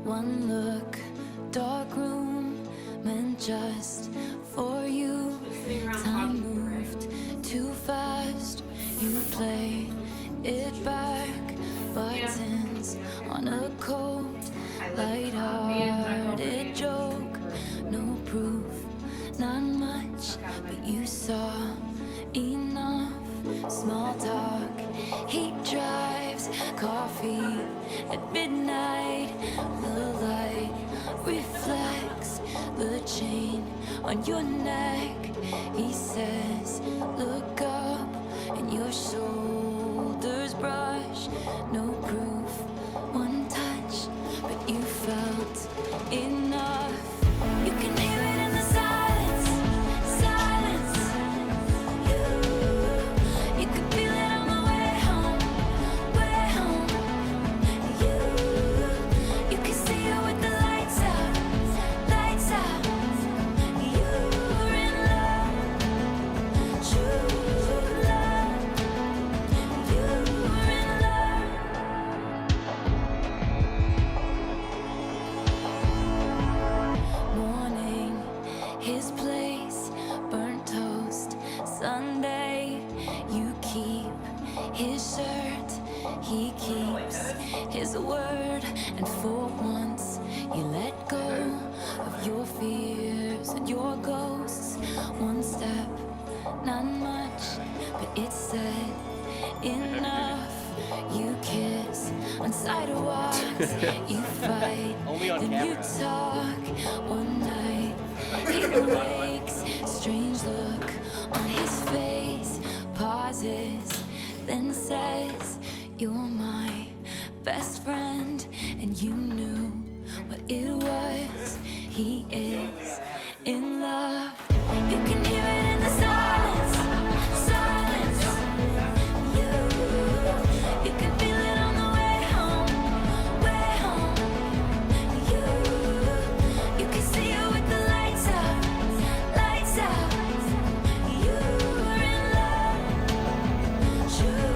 One look, dark room, meant just for you. Time moved too fast. You play it back. Buttons on a coat, light-hearted joke. No proof, not much, but you saw enough. Small talk, he drives, coffee at midnight. The light reflects the chain on your neck. He says, look up, and your shoulders brush. No proof, one touch, but you felt enough. You can hear it in the silence, silence. You could feel it on the way home, way home. You can see it with the lights out, lights out. You're in love, true love. You're in love. Morning, his place, burnt toast. Sunday, you keep his shirt, he keeps his word. And for once, you let go of your fears and your ghosts. One step, not much, but it said enough. You kiss on sidewalks, you fight, then you talk. One night, he awakes, strange look on his face, pauses, then says, you're my best friend. And you knew what it was. He is in love. You can hear it in the silence, silence. You can feel it on the way home, way home. You can see it with the lights out, lights out. You're in love, true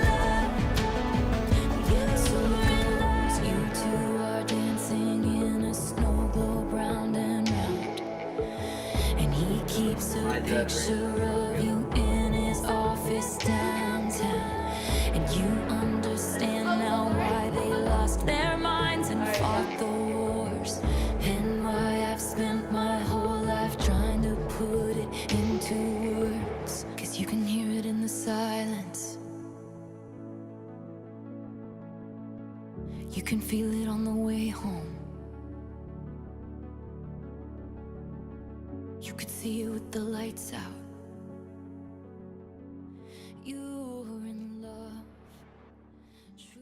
love. You're in love. You two are dancing in a snow globe round and round. And he keeps a picture of you in his office downtown. And you understand now why they lost their minds and fought the wars. And why I've spent my whole life trying to put it into words. 'Cause you can hear it in the silence. You can feel it on the way home. You could see it with the lights out. You're in love, true.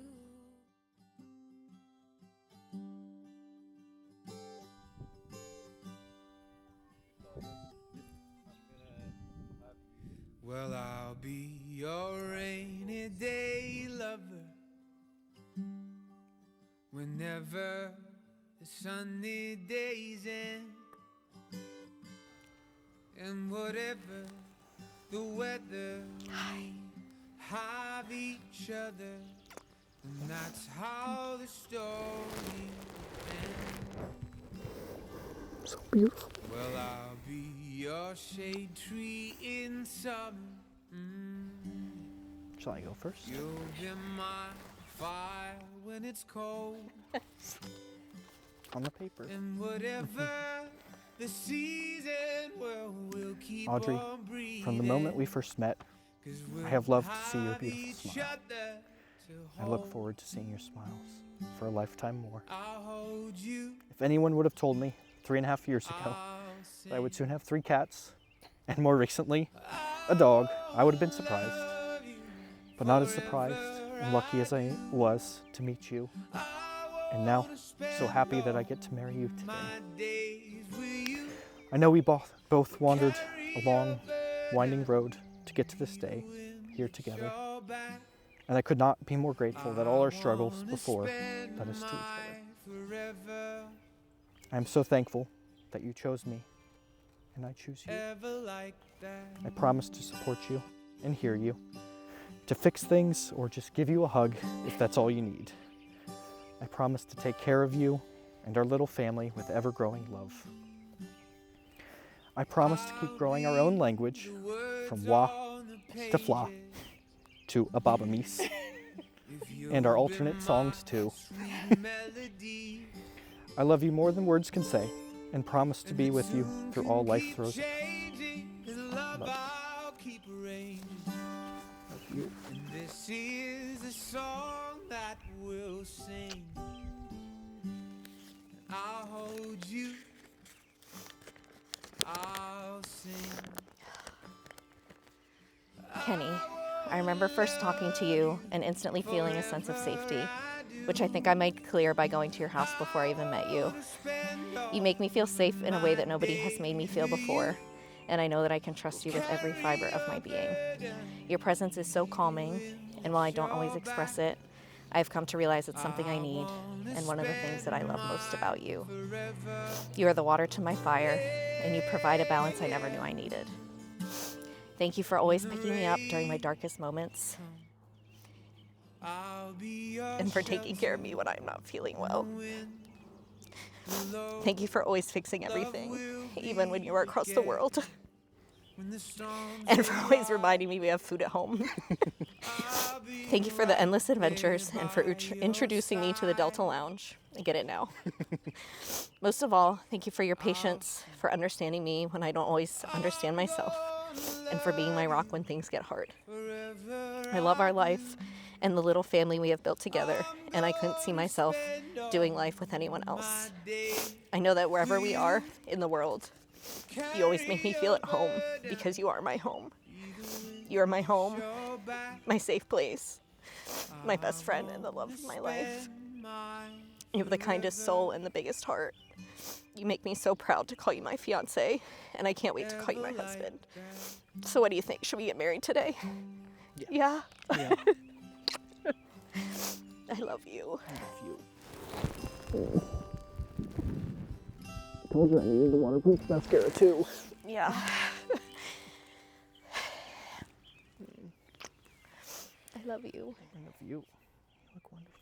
Well, I'll be your rainy day lover whenever the sunny days end, and whatever the weather, we have each other, and that's how the story ends. So beautiful. Well, I'll be your shade tree in summer. Shall I go first? You'll be my fire when it's cold. On the paper. And whatever the season, well, we'll keep Audrey, on breathing. from the moment we first met, 'Cause we'll I have loved to see your have beautiful each smile. other to I look hold. forward to seeing your smiles for a lifetime more. I'll hold you. If anyone would have told me 3.5 years ago I'll that I would say soon have 3 cats, and more recently, a dog, I would have been surprised. love you But not as surprised and lucky as I was to meet you. And now, so happy that I get to marry you today. my days with you. I know we both wandered a long, winding road to get to this day, here together. And I could not be more grateful that all our struggles before led us to each other. I am so thankful that you chose me, and I choose you. I promise to support you and hear you, to fix things or just give you a hug if that's all you need. I promise to take care of you and our little family with ever-growing love. I promise to keep growing our own language from wa to fla to ababamis, and our alternate songs too. I love you more than words can say, and promise to be with you through all life throws at us. Love you. And this is the song that we'll sing. I'll hold you. I'll sing. Kenny, I remember first talking to you and instantly feeling a sense of safety, which I think I made clear by going to your house before I even met you. You make me feel safe in a way that nobody has made me feel before, and I know that I can trust you with every fiber of my being. Your presence is so calming, and while I don't always express it, I've come to realize it's something I need, and one of the things that I love most about you. You are the water to my fire, and you provide a balance I never knew I needed. Thank you for always picking me up during my darkest moments, and for taking care of me when I'm not feeling well. Thank you for always fixing everything, even when you are across the world. And for always reminding me we have food at home. Thank you for the endless adventures and for introducing me to the Delta Lounge. I get it now. Most of all, thank you for your patience, for understanding me when I don't always understand myself, and for being my rock when things get hard. I love our life and the little family we have built together, and I couldn't see myself doing life with anyone else. I know that wherever we are in the world, you always make me feel at home because you are my home. You are my home, my safe place, my best friend and the love of my life. You have the kindest soul and the biggest heart. You make me so proud to call you my fiance, and I can't wait to call you my husband. So what do you think? Should we get married today? Yeah? Yeah. I love you. Told you I needed the waterproof mascara too. Yeah. I love you. I love you. You look wonderful.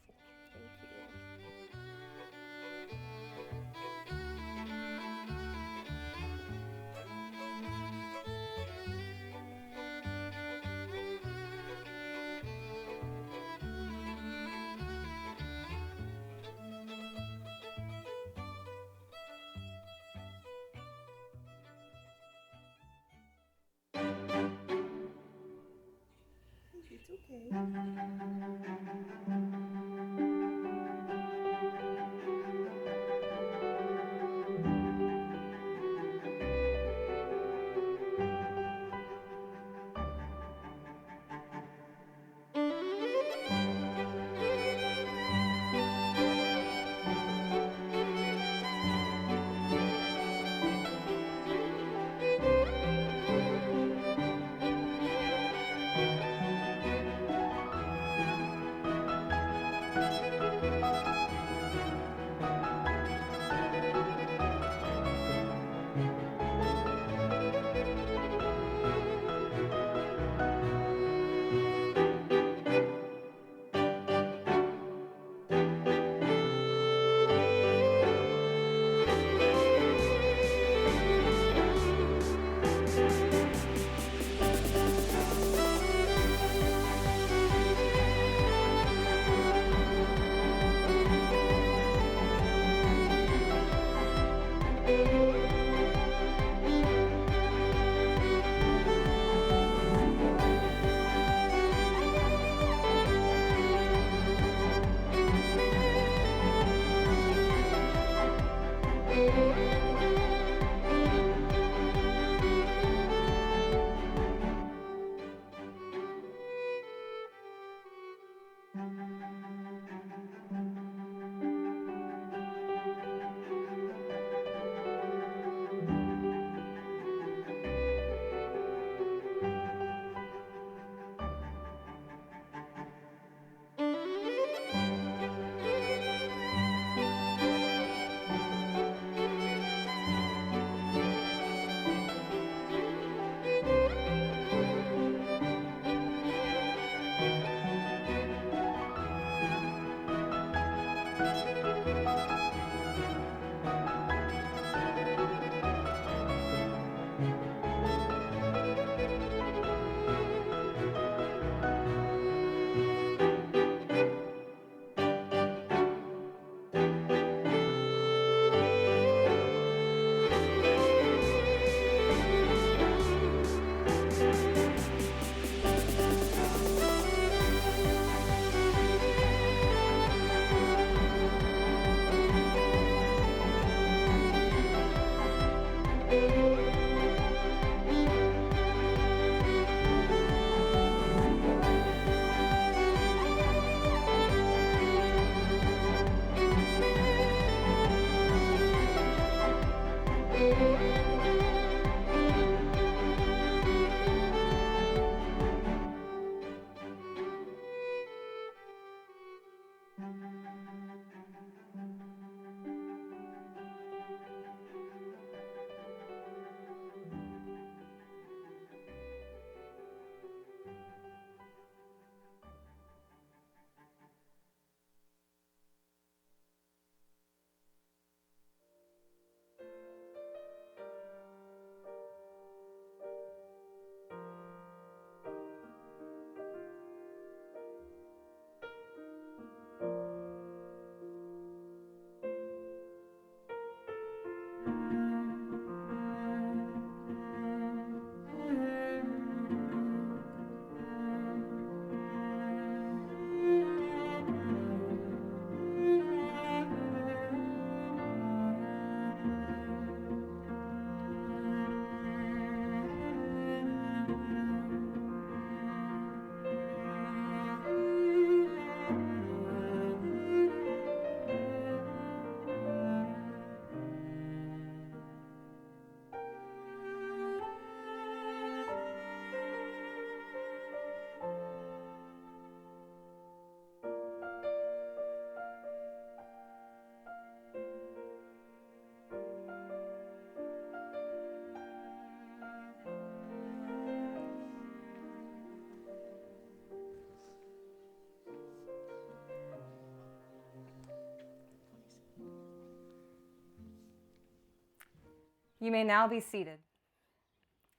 You may now be seated.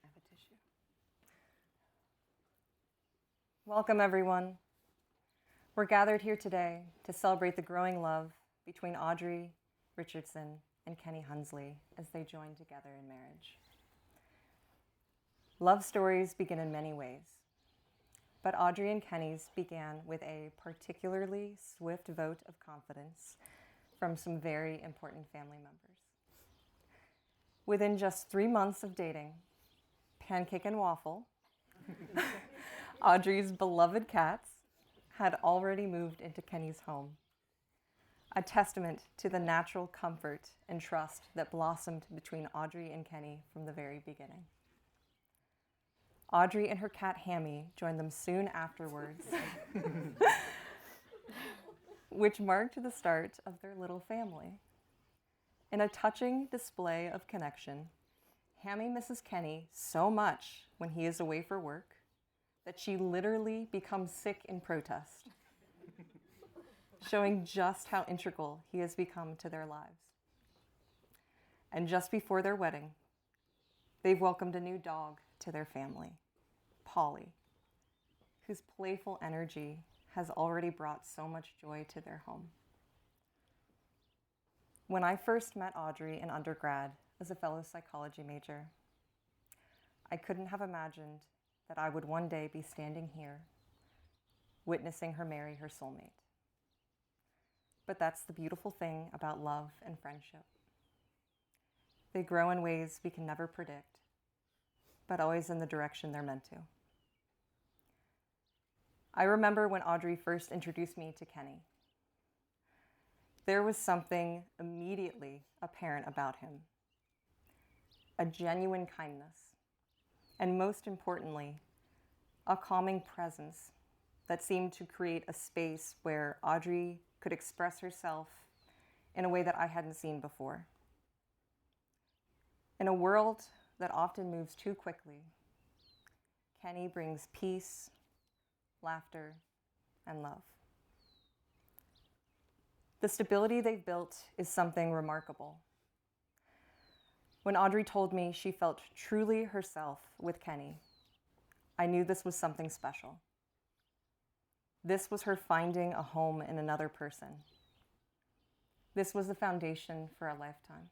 I have a tissue. Welcome, everyone. We're gathered here today to celebrate the growing love between Audrey Richardson and Kenny Hunsley as they join together in marriage. Love stories begin in many ways, but Audrey and Kenny's began with a particularly swift vote of confidence from some very important family members. Within just 3 months of dating, Pancake and Waffle, Audrey's beloved cats, had already moved into Kenny's home, a testament to the natural comfort and trust that blossomed between Audrey and Kenny from the very beginning. Audrey and her cat Hammy joined them soon afterwards, which marked the start of their little family. In a touching display of connection, Hammy misses Kenny so much when he is away for work that she literally becomes sick in protest, showing just how integral he has become to their lives. And just before their wedding, they've welcomed a new dog to their family, Polly, whose playful energy has already brought so much joy to their home. When I first met Audrey in undergrad as a fellow psychology major, I couldn't have imagined that I would one day be standing here, witnessing her marry her soulmate. But that's the beautiful thing about love and friendship. They grow in ways we can never predict, but always in the direction they're meant to. I remember when Audrey first introduced me to Kenny. There was something immediately apparent about him, a genuine kindness, and most importantly, a calming presence that seemed to create a space where Audrey could express herself in a way that I hadn't seen before. In a world that often moves too quickly, Kenny brings peace, laughter, and love. The stability they've built is something remarkable. When Audrey told me she felt truly herself with Kenny, I knew this was something special. This was her finding a home in another person. This was the foundation for a lifetime.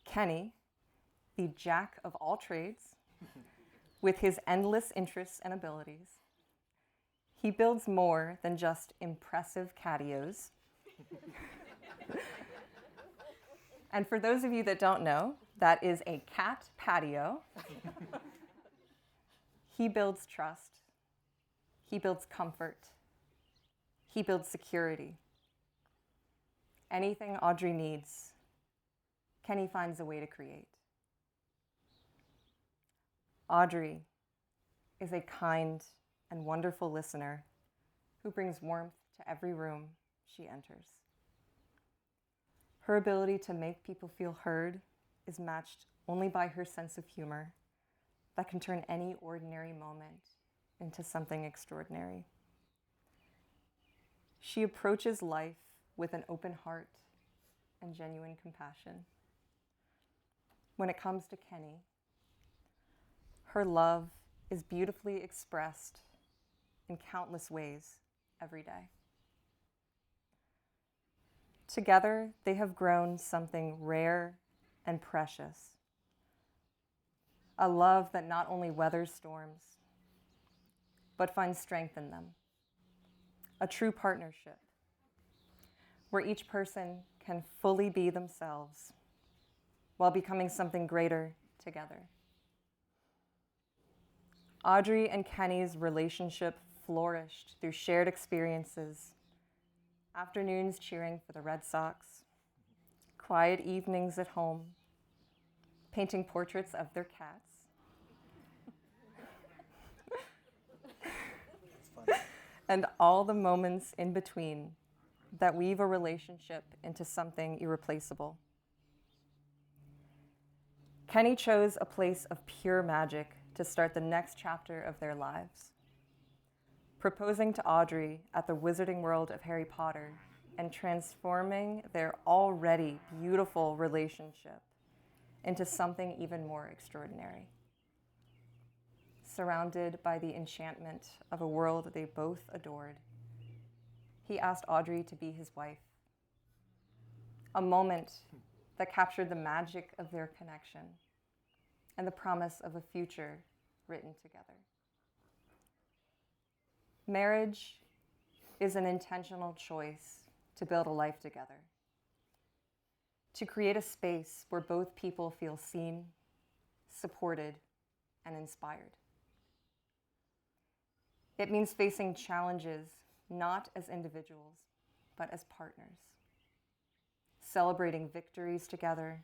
Kenny, the jack of all trades, with his endless interests and abilities, he builds more than just impressive catios. And for those of you that don't know, that is a cat patio. He builds trust. He builds comfort. He builds security. Anything Audrey needs, Kenny finds a way to create. Audrey is a kind and wonderful listener who brings warmth to every room she enters. Her ability to make people feel heard is matched only by her sense of humor that can turn any ordinary moment into something extraordinary. She approaches life with an open heart and genuine compassion. When it comes to Kenny, her love is beautifully expressed in countless ways every day. Together, they have grown something rare and precious. A love that not only weathers storms, but finds strength in them. A true partnership where each person can fully be themselves while becoming something greater together. Audrey and Kenny's relationship flourished through shared experiences, afternoons cheering for the Red Sox, quiet evenings at home, painting portraits of their cats, and all the moments in between that weave a relationship into something irreplaceable. Kenny chose a place of pure magic to start the next chapter of their lives, proposing to Audrey at the Wizarding World of Harry Potter and transforming their already beautiful relationship into something even more extraordinary. Surrounded by the enchantment of a world they both adored, he asked Audrey to be his wife. A moment that captured the magic of their connection and the promise of a future written together. Marriage is an intentional choice to build a life together, to create a space where both people feel seen, supported, and inspired. It means facing challenges not as individuals, but as partners, celebrating victories together,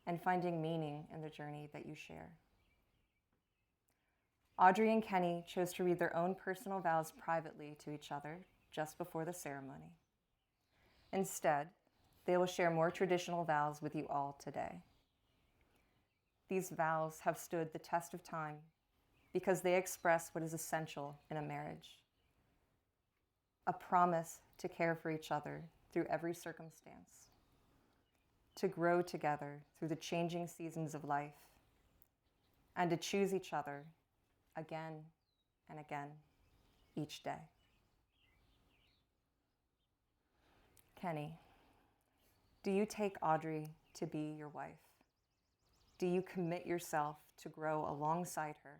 and finding meaning in the journey that you share. Audrey and Kenny chose to read their own personal vows privately to each other just before the ceremony. Instead, they will share more traditional vows with you all today. These vows have stood the test of time because they express what is essential in a marriage: a promise to care for each other through every circumstance, to grow together through the changing seasons of life, and to choose each other again and again each day. Kenny, do you take Audrey to be your wife? Do you commit yourself to grow alongside her,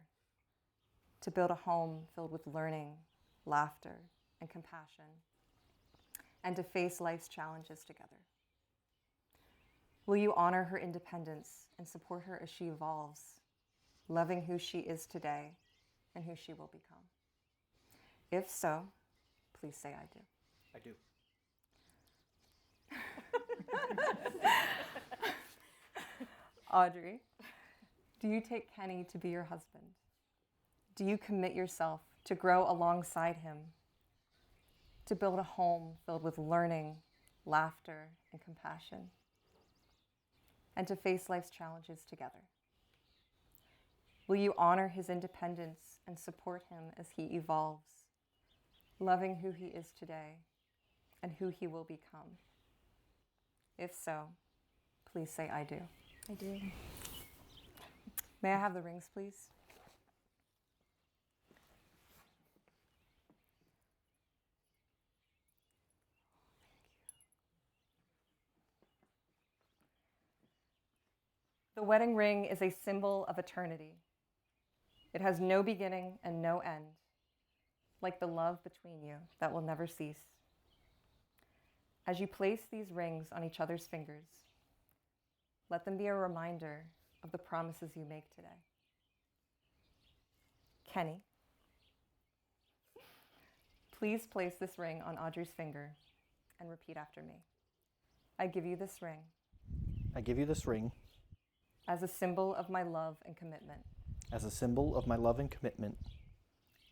to build a home filled with learning, laughter, and compassion, and to face life's challenges together? Will you honor her independence and support her as she evolves, loving who she is today and who she will become? If so, please say I do. I do. Audrey, do you take Kenny to be your husband? Do you commit yourself to grow alongside him, to build a home filled with learning, laughter, and compassion, and to face life's challenges together? Will you honor his independence and support him as he evolves, loving who he is today and who he will become? If so, please say I do. I do. May I have the rings, please? The wedding ring is a symbol of eternity. It has no beginning and no end, like the love between you that will never cease. As you place these rings on each other's fingers, let them be a reminder of the promises you make today. Kenny, please place this ring on Audrey's finger and repeat after me. I give you this ring. I give you this ring As a symbol of my love and commitment. as a symbol of my love and commitment,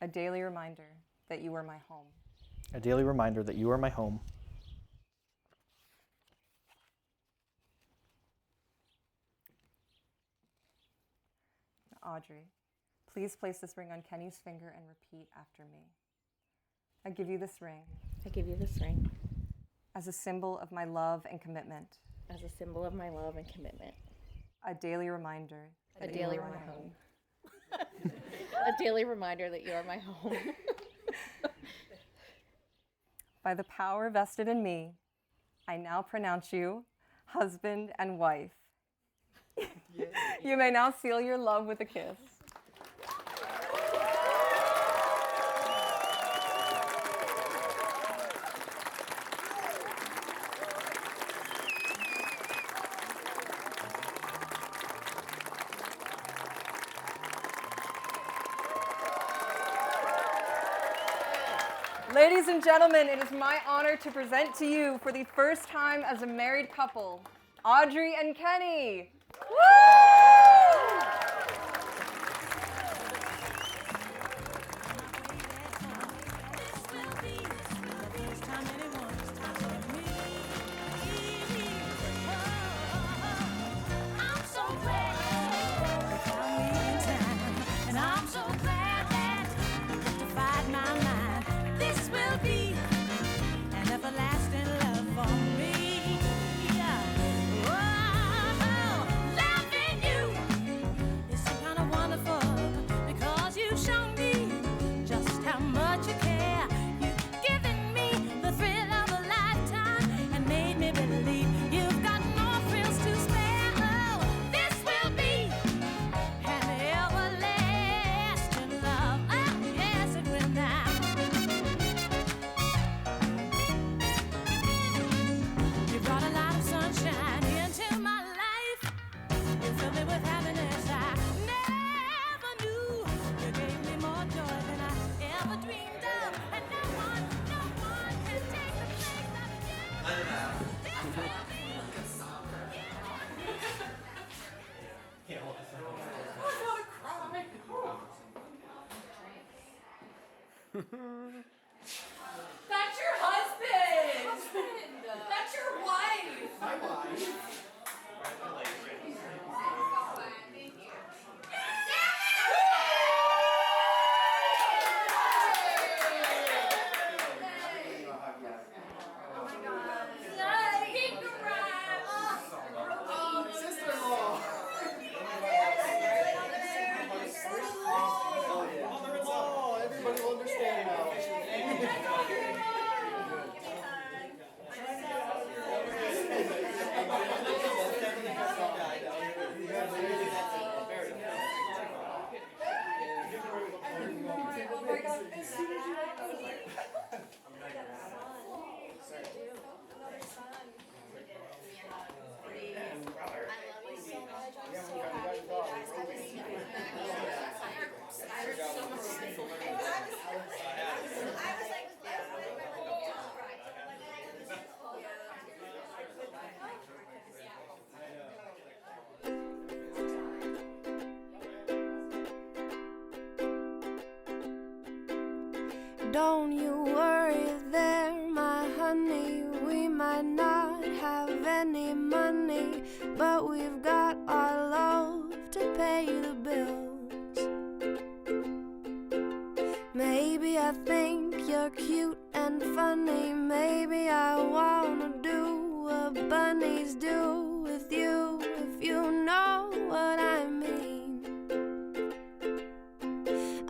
A daily reminder that you are my home. a daily reminder that you are my home. Audrey, please place this ring on Kenny's finger and repeat after me. I give you this ring. I give you this ring As a symbol of my love and commitment. as a symbol of my love and commitment. A daily reminder. A that daily you are my reminder. home. A daily reminder that you are my home. By the power vested in me, I now pronounce you husband and wife. You may now seal your love with a kiss. Ladies and gentlemen, it is my honor to present to you for the first time as a married couple, Audrey and Kenny. Everlasting That's your husband! That's your wife! My wife. Sister-in-law. Mother-in-law. Everybody will understand now. Don't you worry there, my honey. We might not have any money, but we've got our love to pay the bills. Maybe I think you're cute and funny. Maybe I wanna do what bunnies do with you, if you know what I mean.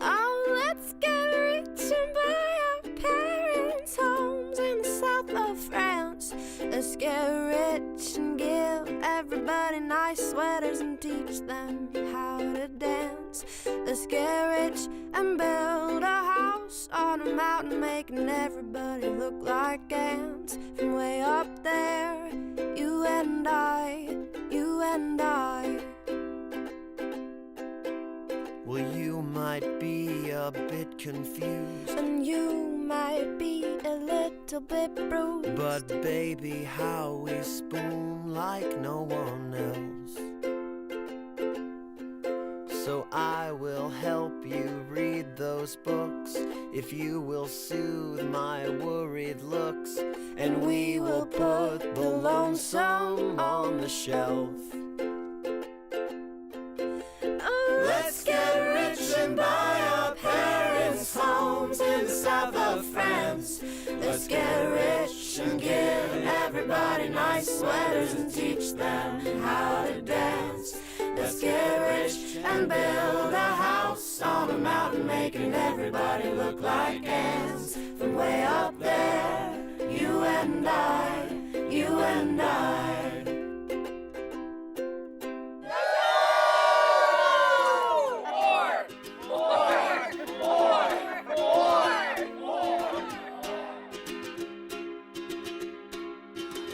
Oh, let's get rich and buy our parents' homes in the south of France. Let's get rich and give everybody nice sweaters and teach them how to dance. Let's get rich and build a house on a mountain, making everybody look like ants. From way up there, you and I, you and I. Well, you might be a bit confused, And you might be a little bit bruised, but baby, how we spoon like no one else. So I will help you read those books, if you will soothe my worried looks, and we will put the lonesome on the shelf. oh, Let's get rich and buy our parents' homes in the south of France. Let's get rich and give everybody nice sweaters and teach them how to dance. Let's get rich and build a house on a mountain, making everybody look like ants. From way up there, you and I, you and I.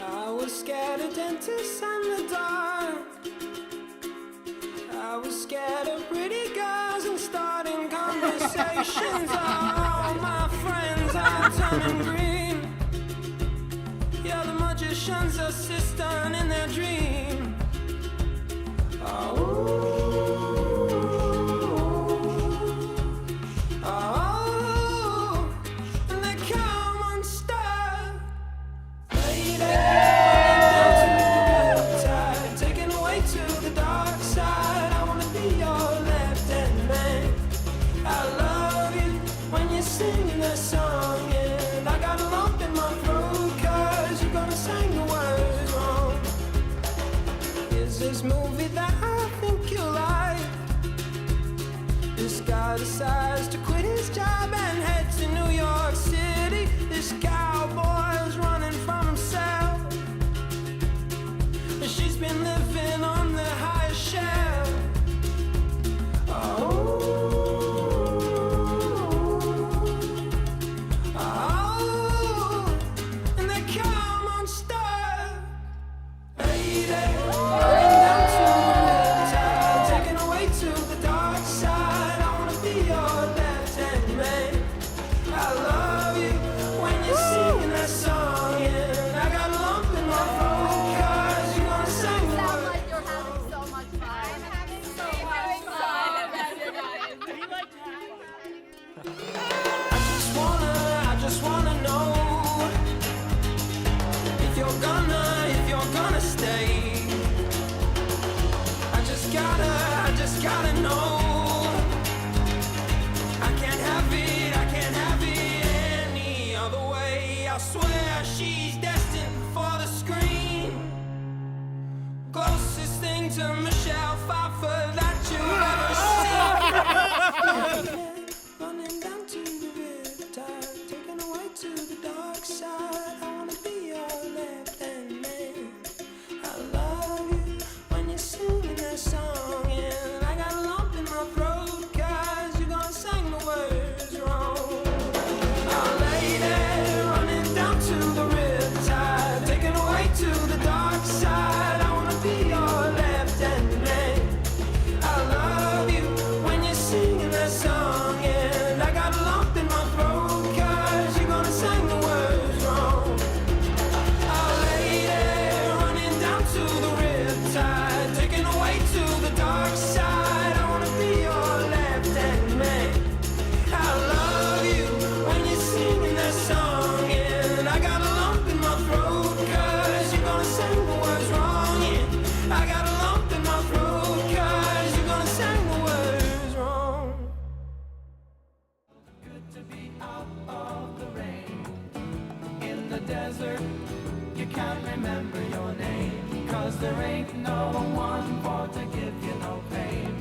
I was scared of dentists and the dark. I was scared of pretty girls and starting conversations. All my friends are turning green. Yeah, the magician's assistant in their dream. Oh, and they come unstuck. Taken away to the dark side. I wanna be your left-hand man. I love you when you're singing that song, and I got a lump in my throat 'cause you're gonna sing the words wrong. Is this movie that I think you like? This guy decides to quit his job and head to New York City. This cowboy's running from himself. She's been living on the highest shelf. Oh, and they come unstuck. Lady, running down to gotta know. I can't have it any other way. I swear she's destined for the screen. Closest thing to Michelle Pfeiffer that you've ever seen. Running down to the riptide, taken away to the dark side. I wanna be your left-hand man. I love you when you're singing that song, and I got a lump in my throat 'cause you gonna sing the words wrong. Oh lady, running down to the riptide, taken away to the dark side. I wanna be your left-hand man. I love you when you're singing that song, and I got a lump in my throat 'cause you're gonna sing the words wrong. Oh lady, running down to the riptide, taken away to the dark side. I wanna be your left-hand man. I love you when you're singing that song, and I got a lump in my throat 'cause you're gonna sing the words wrong. Yeah, I got a lump in my throat 'cause you're gonna sing the words wrong. Good to be out of the rain in the desert. You can't remember your name 'cause there ain't no one for to give you no pain.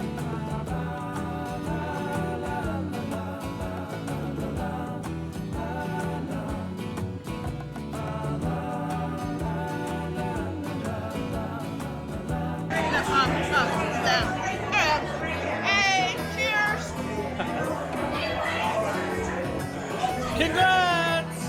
Congrats!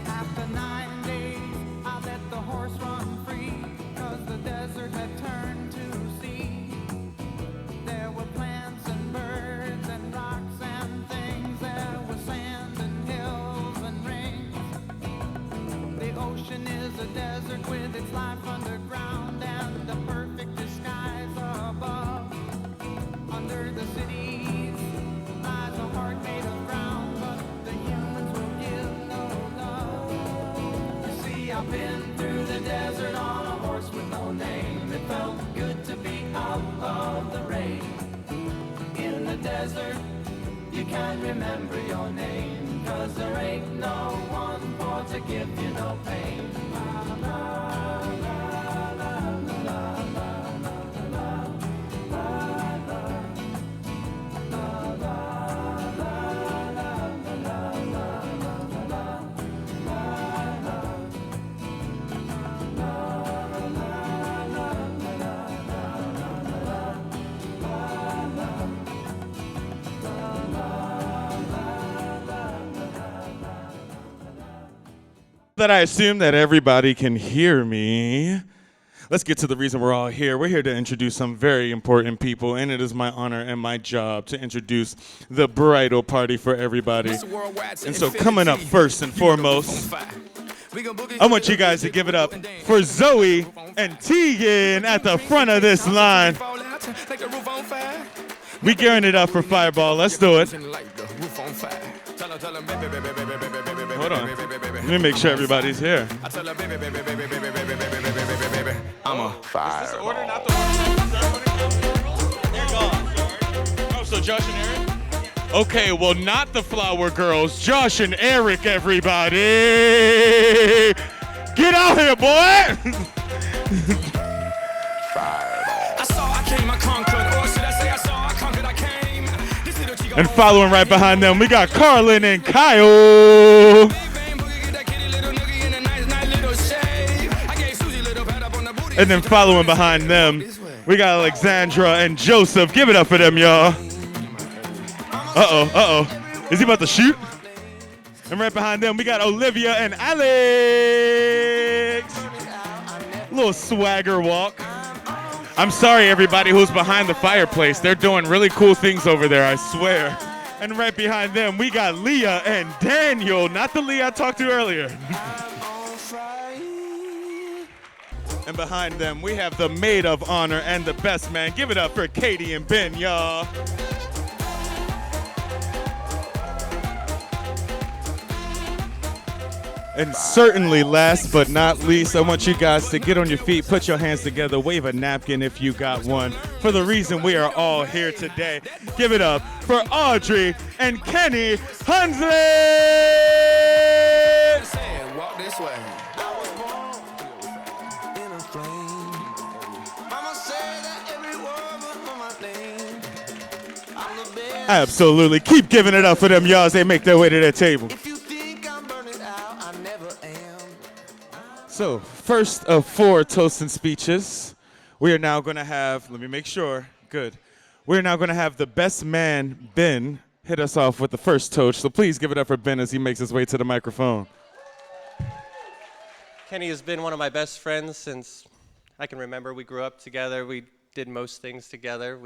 After 9 days, I let the horse run free 'cause the desert had turned to sea. There were plants and birds and rocks and things. There was sand and hills and rings. The ocean is a desert with its life underground and the perfect disguise above. Under the cities lies a heart made of ground, but the humans will give no love. You see, I've been through the desert on a horse with no name. It felt good to be out of the rain. In the desert, you can't remember your name 'cause there ain't no one for to give you no pain. That I assume that everybody can hear me. Let's get to the reason we're all here. We're here to introduce some very important people, and it is my honor and my job to introduce the bridal party for everybody. And so coming up first and foremost, I want you guys to give it up for Zoe and Tegan at the front of this line. We gearing it up for Fireball. Let's do it. Hold on. Let me make sure everybody's here. I'm a fireball. Oh, so Josh and Eric? Okay, well, not the Flower Girls. Josh and Eric, everybody. Get out here, boy. And following right behind them, we got Carlin and Kyle. And then following behind them, we got Alexandra and Joseph. Give it up for them, y'all. Uh-oh. Is he about to shoot? And right behind them, we got Olivia and Alex. Little swagger walk. I'm sorry, everybody who's behind the fireplace. They're doing really cool things over there, I swear. And right behind them, we got Leah and Daniel, not the Leah I talked to earlier. And behind them, we have the maid of honor and the best man. Give it up for Katie and Ben, y'all. And certainly last but not least, I want you guys to get on your feet, put your hands together, wave a napkin if you got one, for the reason we are all here today. Give it up for Audrey and Kenny Hunsley! Walk this way. I was born in a flame. Mama said that every word was my name. I'm the best. Absolutely. Keep giving it up for them, y'all, as they make their way to their table. If you think I'm burning out, I never am. So, first of 4 toasting speeches, we are now going to have, let me make sure, good. We're now going to have the best man, Ben, hit us off with the first toast. So please give it up for Ben as he makes his way to the microphone. Kenny has been one of my best friends since I can remember. We grew up together. We did most things together.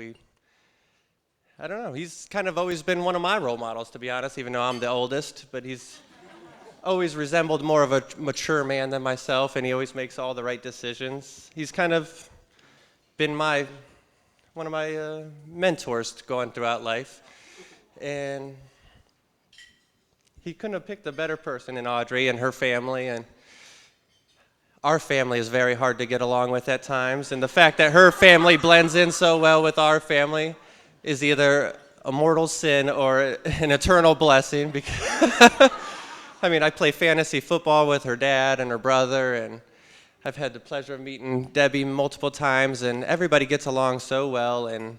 I don't know, he's kind of always been one of my role models, to be honest, even though I'm the oldest, but he's always resembled more of a mature man than myself, and he always makes all the right decisions. He's kind of been one of my mentors going throughout life, and he couldn't have picked a better person in Audrey and her family, and our family is very hard to get along with at times, and the fact that her family blends in so well with our family is either a mortal sin or an eternal blessing. Because I mean, I play fantasy football with her dad and her brother, and I've had the pleasure of meeting Debbie multiple times, and everybody gets along so well, and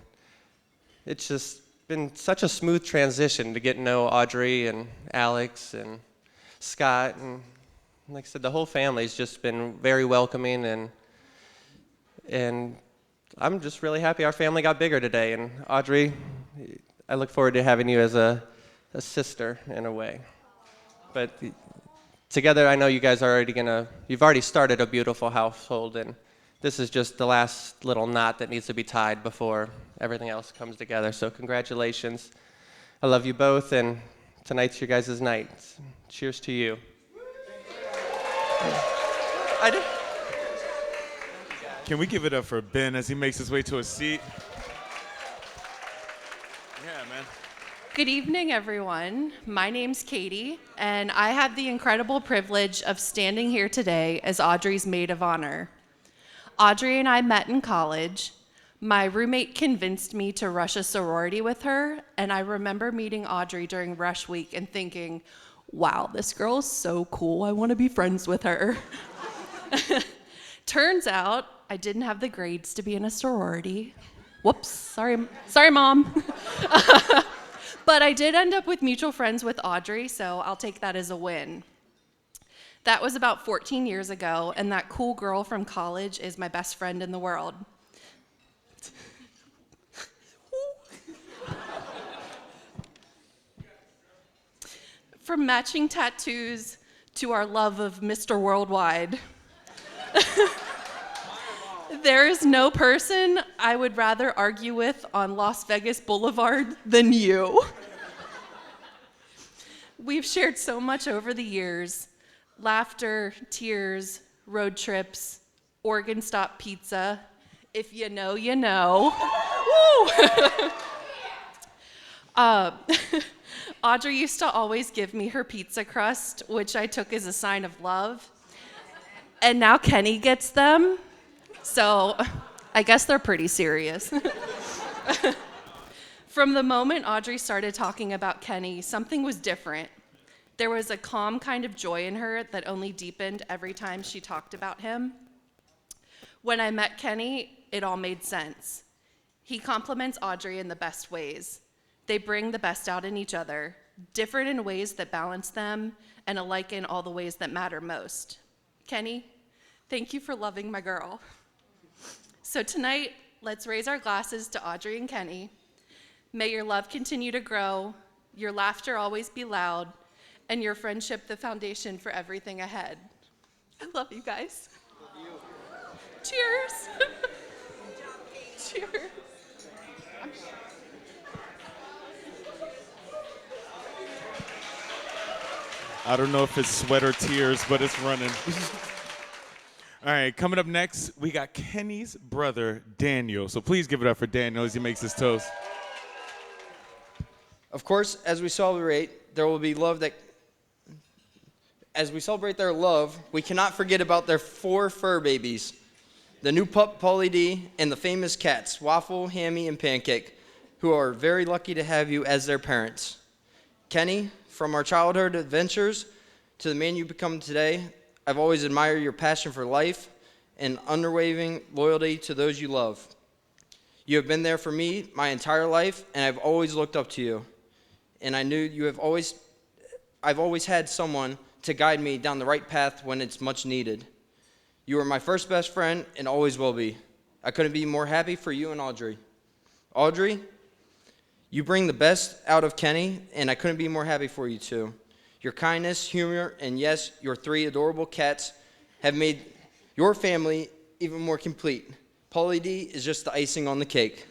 it's just been such a smooth transition to get to know Audrey and Alex and Scott, and like I said, the whole family's just been very welcoming, and I'm just really happy our family got bigger today. And Audrey, I look forward to having you as a sister in a way. But together, I know you guys are you've already started a beautiful household, and this is just the last little knot that needs to be tied before everything else comes together. So congratulations. I love you both, and tonight's your guys' night. Cheers to you. Can we give it up for Ben as he makes his way to a seat? Yeah, man. Good evening, everyone. My name's Katie, and I have the incredible privilege of standing here today as Audrey's maid of honor. Audrey and I met in college. My roommate convinced me to rush a sorority with her, and I remember meeting Audrey during rush week and thinking, wow, this girl is so cool. I want to be friends with her. Turns out I didn't have the grades to be in a sorority. Whoops, sorry, Mom. But I did end up with mutual friends with Audrey, so I'll take that as a win. That was about 14 years ago, and that cool girl from college is my best friend in the world. From matching tattoos to our love of Mr. Worldwide. There is no person I would rather argue with on Las Vegas Boulevard than you. We've shared so much over the years: laughter, tears, road trips, Oregon Stop pizza. If you know, you know. Audrey used to always give me her pizza crust, which I took as a sign of love. And now Kenny gets them. So I guess they're pretty serious. From the moment Audrey started talking about Kenny, something was different. There was a calm kind of joy in her that only deepened every time she talked about him. When I met Kenny, it all made sense. He compliments Audrey in the best ways. They bring the best out in each other, different in ways that balance them, and alike in all the ways that matter most. Kenny, thank you for loving my girl. So tonight, let's raise our glasses to Audrey and Kenny. May your love continue to grow, your laughter always be loud, and your friendship the foundation for everything ahead. I love you guys. Love you. Cheers. Cheers. I don't know if it's sweat or tears, but it's running. All right, coming up next, we got Kenny's brother, Daniel. So please give it up for Daniel as he makes his toast. Of course, as we celebrate, there will be love that as we celebrate their love, we cannot forget about their 4 fur babies, the new pup Pauly D and the famous cats, Waffle, Hammy, and Pancake, who are very lucky to have you as their parents. Kenny, from our childhood adventures to the man you become today, I've always admired your passion for life and unwavering loyalty to those you love. You have been there for me my entire life, and I've always looked up to you. And I knew I've always had someone to guide me down the right path when it's much needed. You were my first best friend and always will be. I couldn't be more happy for you and Audrey. Audrey, you bring the best out of Kenny, and I couldn't be more happy for you too. Your kindness, humor, and yes, your 3 adorable cats have made your family even more complete. Pauly D is just the icing on the cake.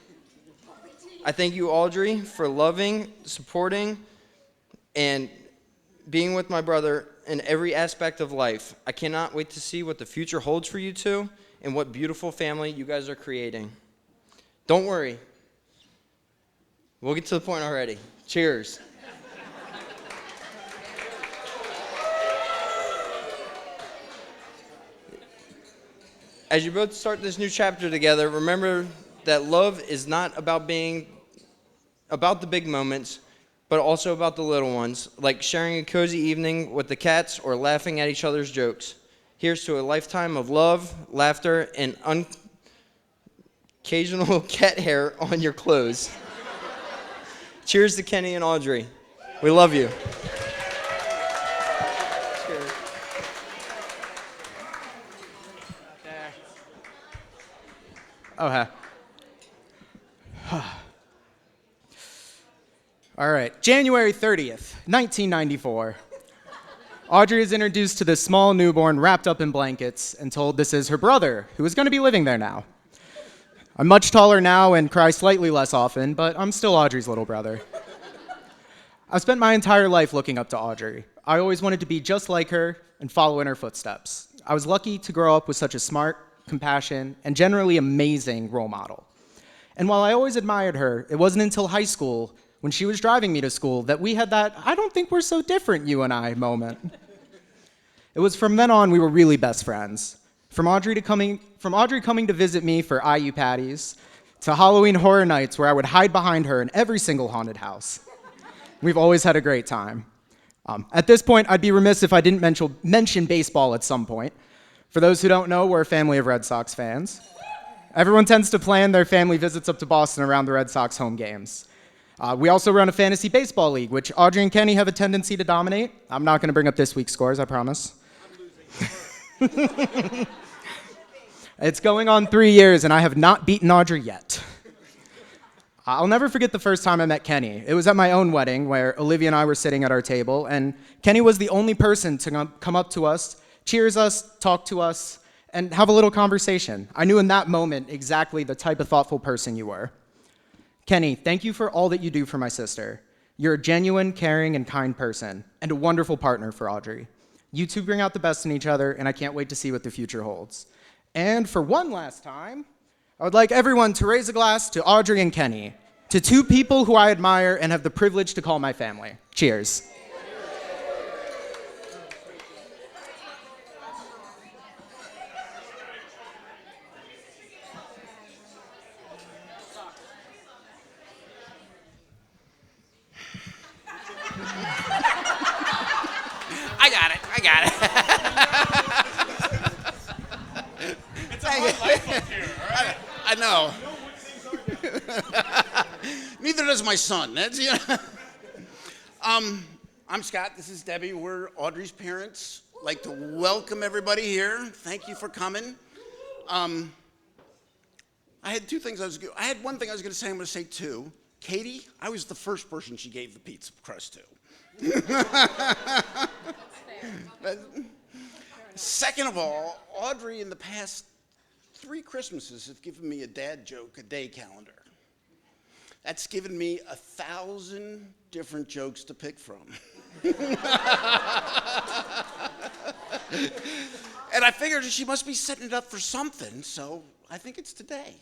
I thank you, Audrey, for loving, supporting, and being with my brother in every aspect of life. I cannot wait to see what the future holds for you two and what beautiful family you guys are creating. Don't worry. We'll get to the point already. Cheers. As you both start this new chapter together, remember that love is not about being about the big moments, but also about the little ones, like sharing a cozy evening with the cats or laughing at each other's jokes. Here's to a lifetime of love, laughter, and occasional cat hair on your clothes. Cheers to Kenny and Audrey. We love you. Okay. All right. January 30th, 1994. Audrey is introduced to this small newborn wrapped up in blankets and told this is her brother, who is going to be living there now. I'm much taller now and cry slightly less often, but I'm still Audrey's little brother. I've spent my entire life looking up to Audrey. I always wanted to be just like her and follow in her footsteps. I was lucky to grow up with such a smart, compassionate, and generally amazing role model. And while I always admired her, it wasn't until high school, when she was driving me to school, that we had that "I don't think we're so different, you and I" moment. It was from then on we were really best friends. From Audrey coming to visit me for IU patties, to Halloween horror nights where I would hide behind her in every single haunted house. We've always had a great time. At this point, I'd be remiss if I didn't mention baseball at some point. For those who don't know, we're a family of Red Sox fans. Everyone tends to plan their family visits up to Boston around the Red Sox home games. We also run a fantasy baseball league, which Audrey and Kenny have a tendency to dominate. I'm not going to bring up this week's scores, I promise. I'm losing. It's going on 3 years, and I have not beaten Audrey yet. I'll never forget the first time I met Kenny. It was at my own wedding, where Olivia and I were sitting at our table, and Kenny was the only person to come up to us, cheers us, talk to us, and have a little conversation. I knew in that moment exactly the type of thoughtful person you were. Kenny, thank you for all that you do for my sister. You're a genuine, caring, and kind person, and a wonderful partner for Audrey. You two bring out the best in each other, and I can't wait to see what the future holds. And for one last time, I would like everyone to raise a glass to Audrey and Kenny, to 2 people who I admire and have the privilege to call my family. Cheers. I got it. It's a hard life up here, all right? I know. Neither does my son. That's, you know. I'm Scott. This is Debbie. We're Audrey's parents. Like to welcome everybody here. Thank you for coming. I had 2 things I had one thing I was going to say. I'm going to say 2. Katie, I was the first person she gave the pizza crust to. Second of all, Audrey in the past 3 Christmases have given me a dad joke a day calendar. That's given me 1,000 different jokes to pick from. And I figured she must be setting it up for something, so I think it's today.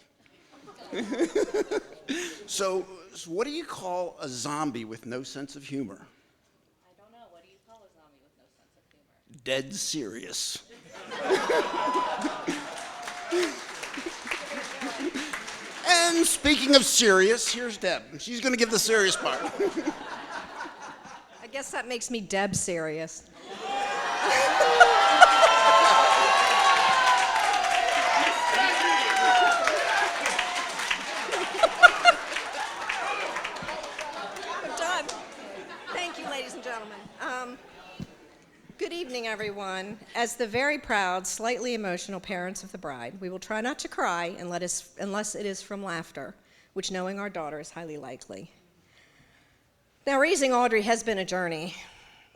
So what do you call a zombie with no sense of humor? I don't know. What do you call a zombie with no sense of humor? dead serious. And speaking of serious, here's Deb. She's going to give the serious part. I guess that makes me Deb serious. I'm done. Thank you, ladies and gentlemen. Good evening, everyone. As the very proud, slightly emotional parents of the bride, we will try not to cry unless it is from laughter, which, knowing our daughter, is highly likely. Now, raising Audrey has been a journey.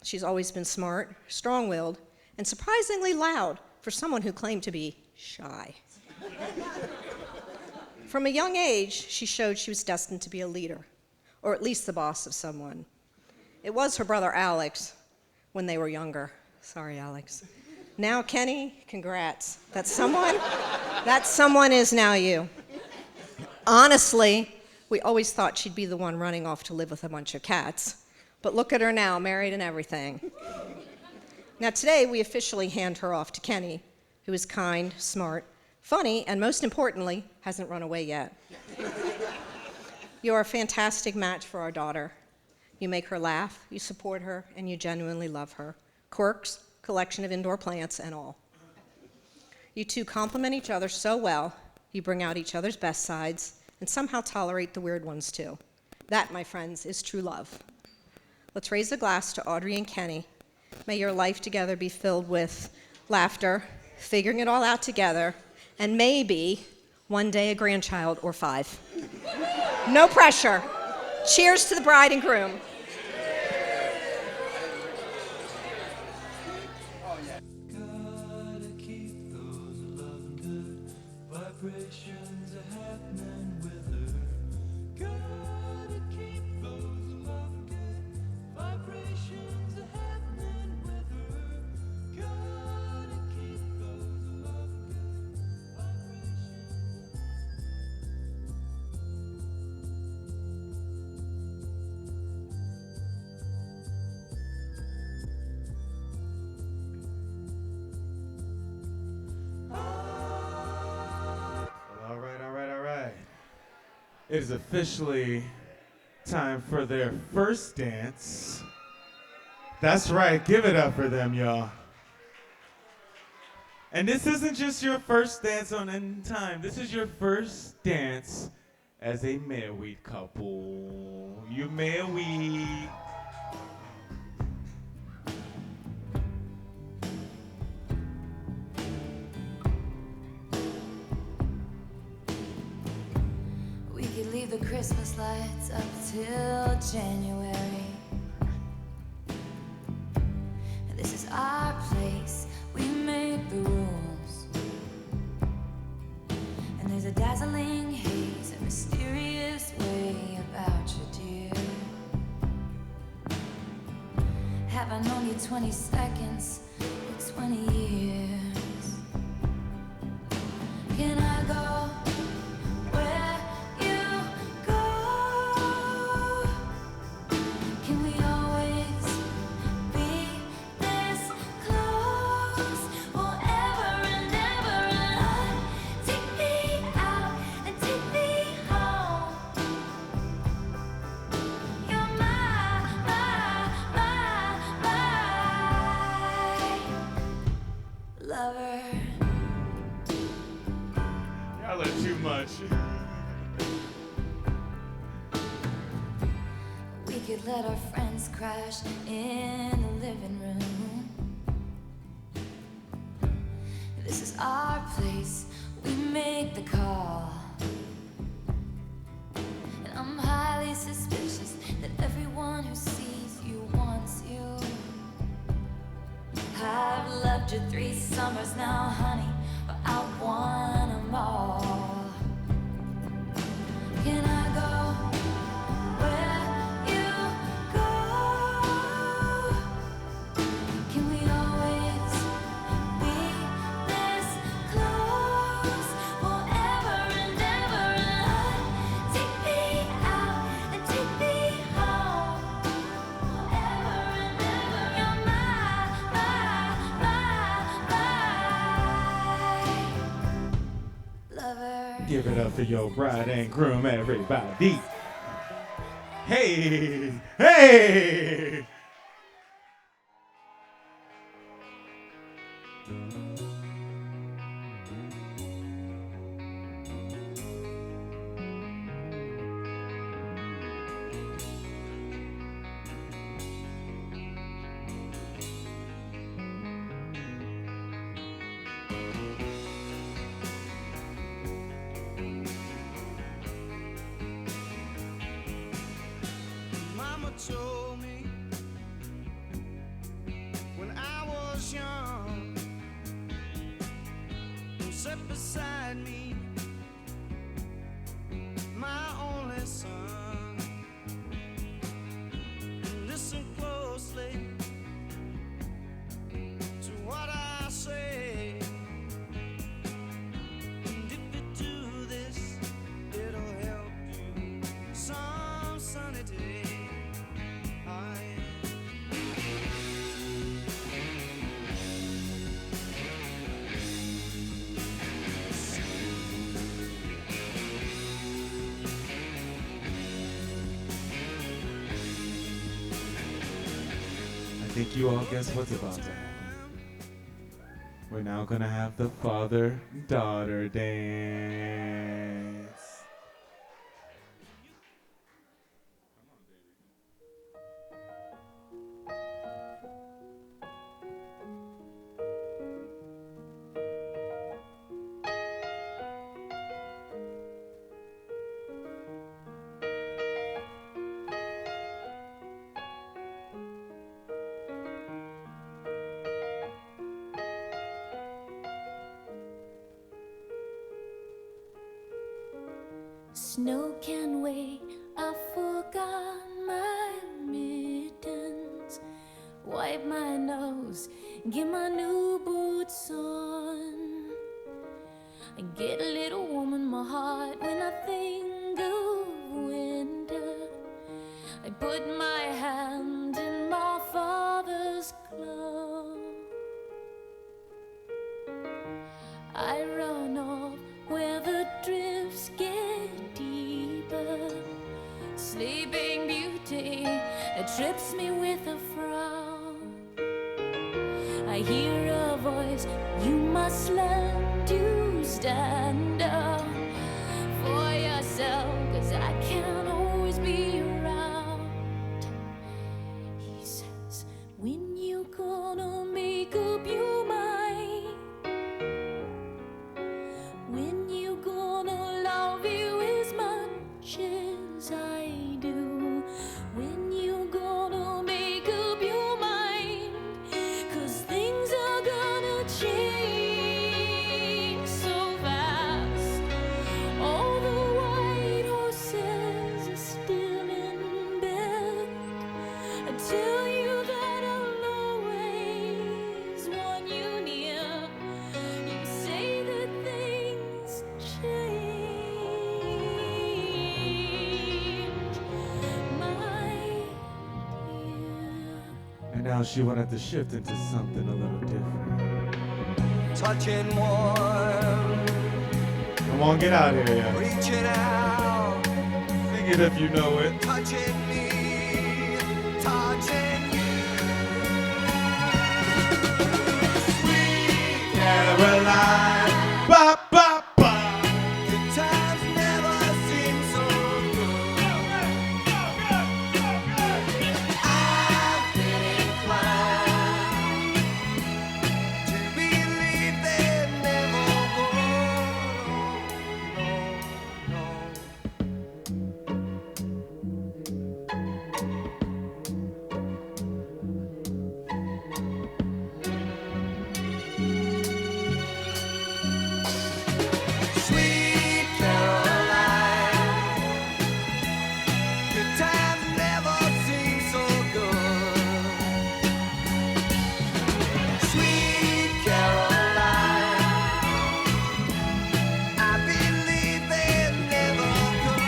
She's always been smart, strong-willed, and surprisingly loud for someone who claimed to be shy. From a young age, she showed she was destined to be a leader, or at least the boss of someone. It was her brother Alex when they were younger. Sorry, Alex. Now, Kenny, congrats. That someone is now you. Honestly, we always thought she'd be the one running off to live with a bunch of cats. But look at her now, married and everything. Now, today, we officially hand her off to Kenny, who is kind, smart, funny, and most importantly, hasn't run away yet. You're a fantastic match for our daughter. You make her laugh, you support her, and you genuinely love her. Quirks, collection of indoor plants, and all. You two complement each other so well, you bring out each other's best sides, and somehow tolerate the weird ones too. That, my friends, is true love. Let's raise a glass to Audrey and Kenny. May your life together be filled with laughter, figuring it all out together, and maybe one day a grandchild or 5. No pressure. Cheers to the bride and groom. Vibrations are happening with her. Gotta keep those love good. Vibrations are happening with her. Gotta keep those love good. All right. It is officially time for their first dance. That's right, give it up for them, y'all. And this isn't just your first dance on any time. This is your first dance as a married couple. You married. We could leave the Christmas lights up till January. This is our place, we make the rules. And there's a dazzling haze, a mysterious way about you, dear. Have I known you 20 seconds or 20 years? Can I go where you go? Can we always be this close forever and ever? And take me out and take me home. You're my lover. Y'all are too much. We could let our friends crash in the living room. This is our place, we make the call. And I'm highly suspicious that everyone who sees you wants you. I've loved you 3 summers now, honey, but I want them all. Can I go where you go? Can we always be this close forever and ever? And take me out and take me home forever and ever. You're my Give it up for your bride and groom, everybody. Hey, hey. Mama told me when I was young, sit beside me, my only son. Listen closely to what I say. And if you do this, it'll help you some sunny day. I think you all guess what's about to happen. We're now gonna have the father-daughter dance. Snow can wait, I forgot my mittens. Wipe my nose, get my new boots on. I get a little warm in my heart when I think of winter. I put my hand in my father's glove. I run off where the drifts get deeper. Sleeping Beauty that trips me with a frown. I hear a voice, you must learn to stand up for yourself, 'cause I can't always be around. He says, when you gonna make up your mind? When you gonna love you as much as I do? When you gonna make up your mind? 'Cause things are gonna change so fast. All the white horses are still in bed. I tell you that I'll always want you near. You say that things change, my dear. And now she wanted to shift into something a little different. Touching warm, Come on, get out of here, yeah. reaching out, Sing it if you know it. touching me, touching you. Sweet Caroline, ba ba ba. good times never seem so good. I've been inclined to believe they never Sweet Caroline, good times never seem so good. Sweet Caroline, I believe they never come.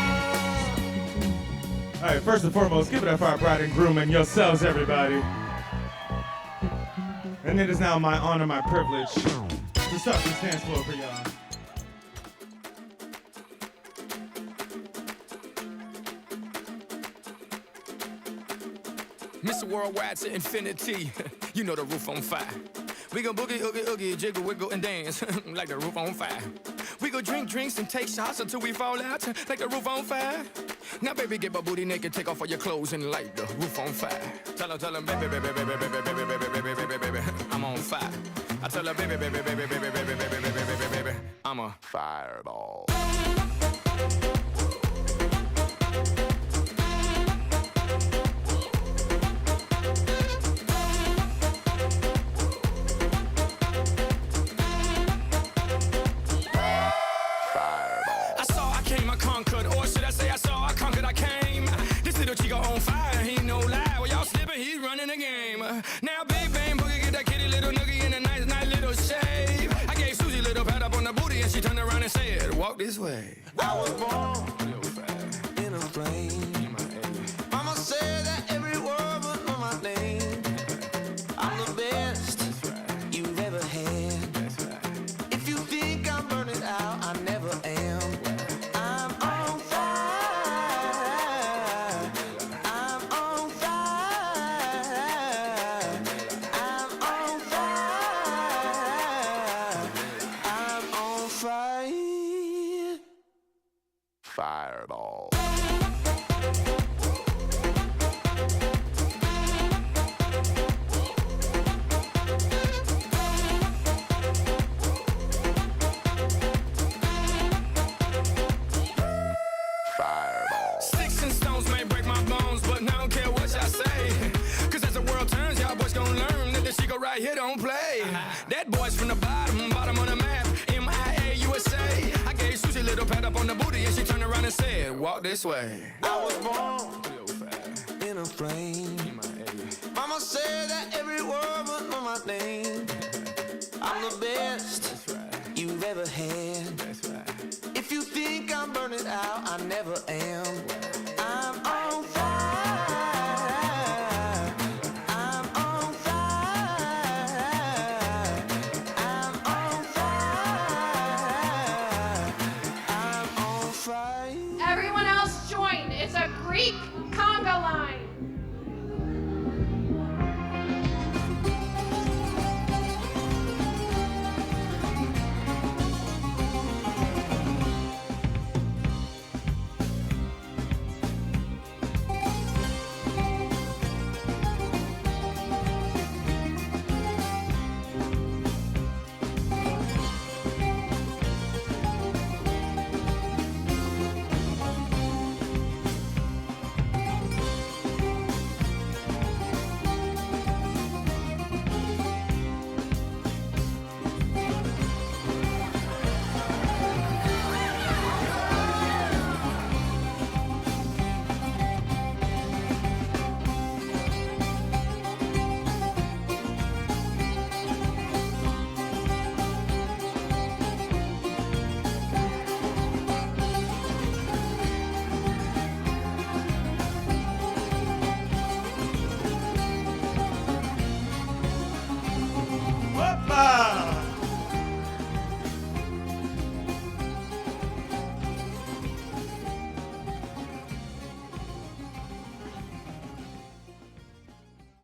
All right, first and foremost, give it up for our bride and groom and yourselves, everybody. And it is now my honor, my privilege to start this dance floor for y'all. to worldwide to infinity. You know the roof on fire. We go boogie, oogie, oogie, jiggle, wiggle, and dance like the roof on fire. We go drink drinks and take shots until we fall out like the roof on fire. Now, baby, get my booty naked, take off all your clothes and light the roof on fire. Tell her, baby, baby, baby, baby, baby, baby, baby, baby, baby, I'm on fire. I tell her, baby, baby, baby, baby, baby, baby, baby, baby, baby, I'm a fireball. Now Big Bang Boogie get that kitty little noogie in a nice, nice little shave. I gave Susie a little pat up on the booty and she turned around and said, walk this way. I was born in a plane. Mama said that every word would know my name. I'm the best you've ever had. If you think I'm burning out, I never am. I'm on fire. I'm on fire. I'm on fire. I'm on fire. Fireball. Sticks and stones may break my bones, but I don't care what y'all say. Cause as the world turns, y'all boys gon' learn that this shit go right here don't play. That boy's from the bottom, bottom of the map, MIA, USA. I gave Susie a little pat up on the booty and she turned around and said, walk this way. I was born in a plane. Mama said that every word would know my name. I'm the best you've ever had. If you think I'm burning out, I never am.